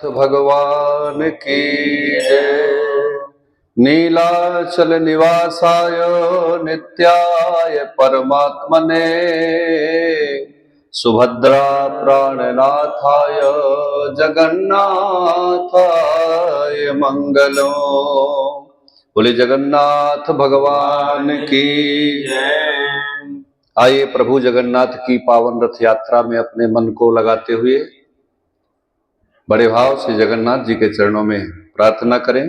भगवान की जय। नीलाचल निवासाय नित्याय परमात्मने सुभद्रा प्राणनाथाय जगन्नाथाय मंगलो। बोले जगन्नाथ भगवान की जय। आइए प्रभु जगन्नाथ की पावन रथ यात्रा में अपने मन को लगाते हुए बड़े भाव से जगन्नाथ जी के चरणों में प्रार्थना करें।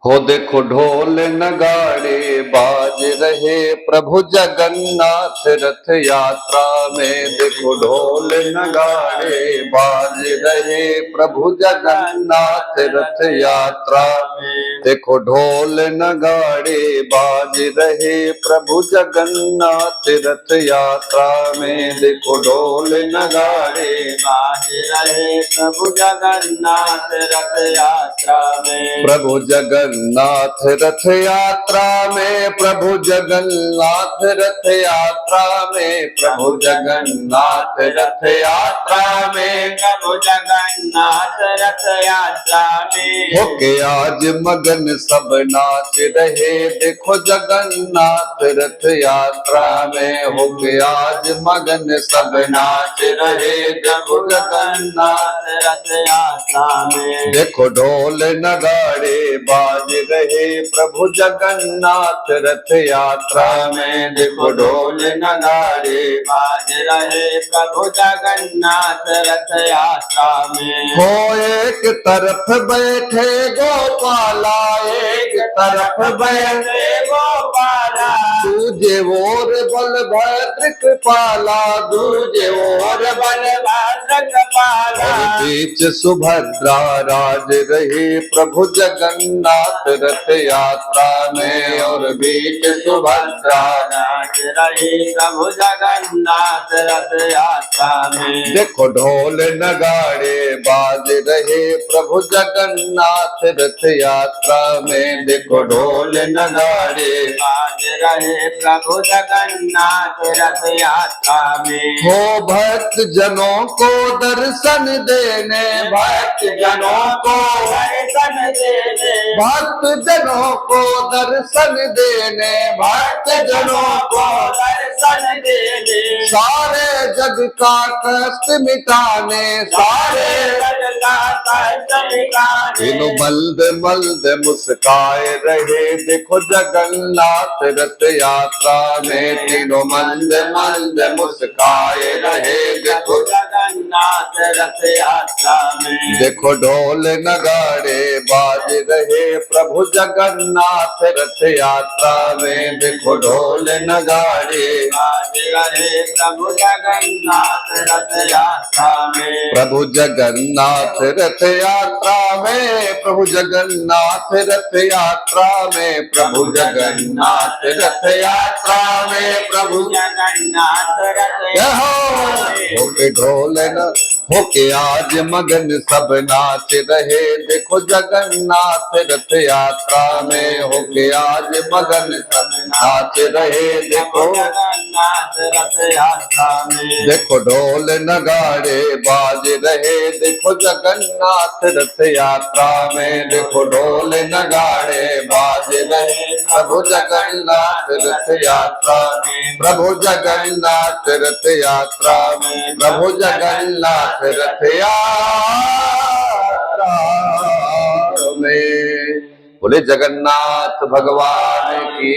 हो देखो ढोल नगाड़े बाज रहे प्रभु जगन्नाथ रथ यात्रा में। देखो ढोल नगाड़े बाज रहे प्रभु जगन्नाथ रथ यात्रा में। देखो ढोल नगाड़े बाज रहे प्रभु जगन्नाथ रथ यात्रा में। देखो ढोल नगाड़े बाज रहे प्रभु जगन्नाथ रथ यात्रा में। प्रभु जगन्नाथ रथ यात्रा में, प्रभु जगन्नाथ रथ यात्रा में, प्रभु जगन्नाथ रथ यात्रा में, प्रभु जगन्नाथ रथ यात्रा में। होके आज मगन सब नाच रहे देखो जगन्नाथ रथ यात्रा में। होके आज मगन सब नाच रहे देखो जगन्नाथ रथ यात्रा में। देखो ढोल नगाड़े बाज रहे प्रभु जगन्नाथ रथ यात्रा में। देखो ढोल नगाड़े बाज रहे प्रभु जगन्नाथ रथ यात्रा में। हो एक तरफ बैठे गोपाला, एक तरफ बैठे गोपाला, दूजे ओर बलभद्र कृपाला, दूजे ओर बलभद्र कृपाला। बीच सुभद्रा राज रहे प्रभु जगन्नाथ रथ यात्रा में। और बीच सुभद्रा राज रहे प्रभु जगन्नाथ रथ यात्रा में। देखो ढोल नगाड़े बाज रहे प्रभु जगन्नाथ रथ यात्रा में। देखो ढोल नगाड़े बाज रहे प्रभु जगन्नाथ रथ यात्रा में। हो भक्त जनों को दर्शन देने, भक्त जनों को दर्शन देने, भक्त जनों को दर्शन देने, भक्त जनों को दर्शन देने। सारे जग का कष्ट मिटाने, सारे जग का कष्ट मिटाने। तीनों मल्द मल्द मुस्काए रहे देखो जगन्नाथ रथ यात्रा में। तीनों मल्द मल्द मुस्काए रहे देखो जगन्नाथ रथ यात्रा में। देखो ढोल नगाड़े बाज रहे प्रभु जगन्नाथ रथ यात्रा में। देखो ढोल नगाड़े बाज रहे प्रभु जगन्नाथ रथ यात्रा में। प्रभु जगन्नाथ रथ यात्रा में, प्रभु जगन्नाथ रथ यात्रा में, प्रभु जगन्नाथ रथ यात्रा में, प्रभु जगन्नाथ रथ यात्रा में। होके ढोल न होके आज मगन सब नाच रहे देखो जगन्नाथ रथ यात्रा में। होके आज मगन सब नाच रहे देखो जगन्नाथ रथ यात्रा में। देखो ढोल नगाड़े बाज रहे देखो जगन्नाथ रथ यात्रा में। देखो ढोल नगाड़े बाज रहे प्रभु जगन्नाथ रथ यात्रा में। प्रभु जगन्नाथ रथ यात्रा में, प्रभु जगन्नाथ रथ यात्रा में। बोले जगन्नाथ भगवान की